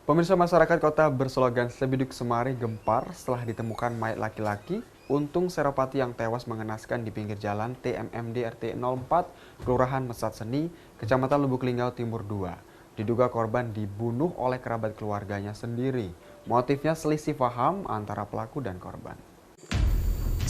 Pemirsa, masyarakat kota berslogan Sebiduk Semari gempar setelah ditemukan mayat laki-laki Untung Seropati yang tewas mengenaskan di pinggir jalan TMMD RT 04 Kelurahan Mesat Seni, Kecamatan Lubuk Linggau Timur 2. Diduga korban dibunuh oleh kerabat keluarganya sendiri. Motifnya selisih paham antara pelaku dan korban.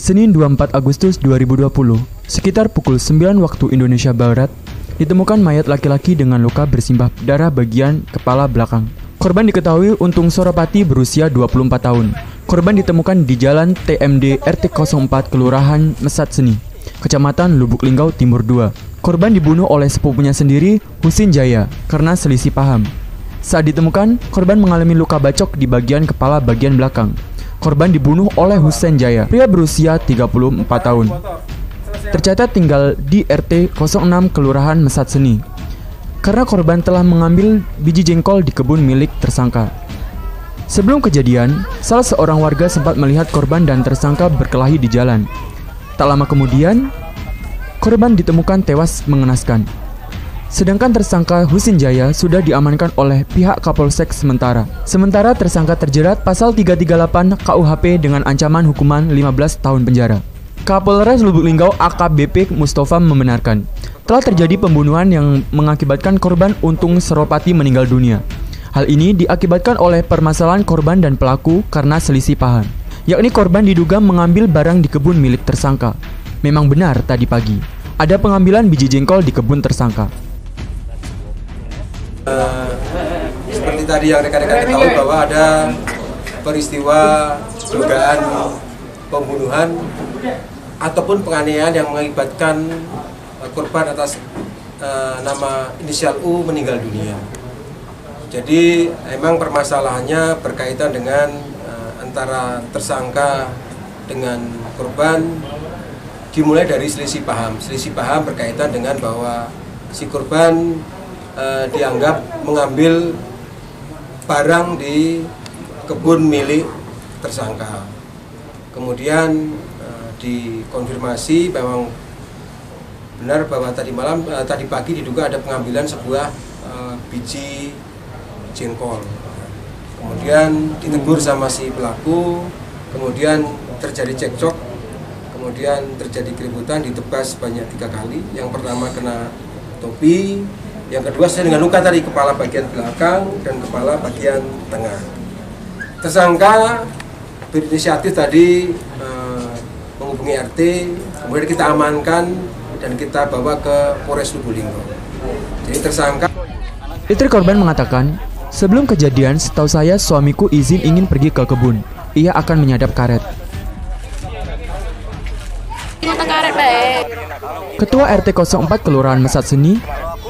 Senin 24 Agustus 2020, sekitar pukul 9 waktu Indonesia Barat, ditemukan mayat laki-laki dengan luka bersimbah darah bagian kepala belakang. Korban diketahui Untung Seropati berusia 24 tahun. Korban ditemukan di Jalan TMD RT 04 Kelurahan Mesat Seni, Kecamatan Lubuk Linggau Timur 2. Korban dibunuh oleh sepupunya sendiri, Husin Jaya, karena selisih paham. Saat ditemukan, korban mengalami luka bacok di bagian kepala bagian belakang. Korban dibunuh oleh Husin Jaya, pria berusia 34 tahun. Tercatat tinggal di RT 06 Kelurahan Mesat Seni. Karena korban telah mengambil biji jengkol di kebun milik tersangka. Sebelum kejadian, salah seorang warga sempat melihat korban dan tersangka berkelahi di jalan. Tak lama kemudian, korban ditemukan tewas mengenaskan. Sedangkan tersangka Husin Jaya sudah diamankan oleh pihak Kapolsek sementara. Sementara tersangka terjerat pasal 338 KUHP dengan ancaman hukuman 15 tahun penjara. Kapolres Lubuk Linggau AKBP Mustafa membenarkan telah terjadi pembunuhan yang mengakibatkan korban Untung Seropati meninggal dunia. Hal ini diakibatkan oleh permasalahan korban dan pelaku karena selisih paham, yakni korban diduga mengambil barang di kebun milik tersangka. Memang benar tadi pagi ada pengambilan biji jengkol di kebun tersangka. Seperti tadi yang rekan-rekan ketahui bahwa ada peristiwa dugaan pembunuhan ataupun penganiayaan yang mengakibatkan korban atas nama inisial U meninggal dunia. Jadi emang permasalahannya berkaitan dengan antara tersangka dengan korban dimulai dari selisih paham. Selisih paham berkaitan dengan bahwa si korban dianggap mengambil barang di kebun milik tersangka. Kemudian dikonfirmasi memang benar bahwa tadi pagi diduga ada pengambilan sebuah biji jengkol. Kemudian ditegur sama si pelaku, kemudian terjadi cekcok, kemudian terjadi keributan, ditebas sebanyak 3 kali. Yang pertama kena topi, yang kedua saya dengan luka tadi kepala bagian belakang dan kepala bagian tengah. Tersangka berinisiatif tadi menghubungi RT, kemudian kita amankan dan kita bawa ke Polres Lubuk Linggau. Jadi tersangka. Istri korban mengatakan, sebelum kejadian setahu saya suamiku izin ingin pergi ke kebun. Ia akan menyadap karet. Ketua RT 04 Kelurahan Mesat Seni,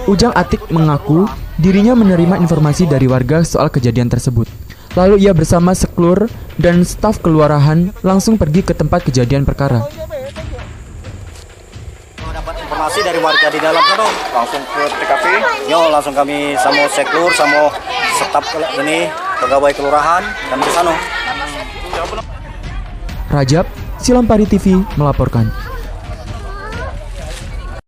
Ujang Atik mengaku dirinya menerima informasi dari warga soal kejadian tersebut. Lalu ia bersama sekelur dan staf kelurahan langsung pergi ke tempat kejadian perkara. Dapat informasi dari warga di dalam sana, langsung ke TKP. Langsung kami sama sekelur, sama staf ini pegawai kelurahan dan ke sana. Rajab, Silampari TV melaporkan.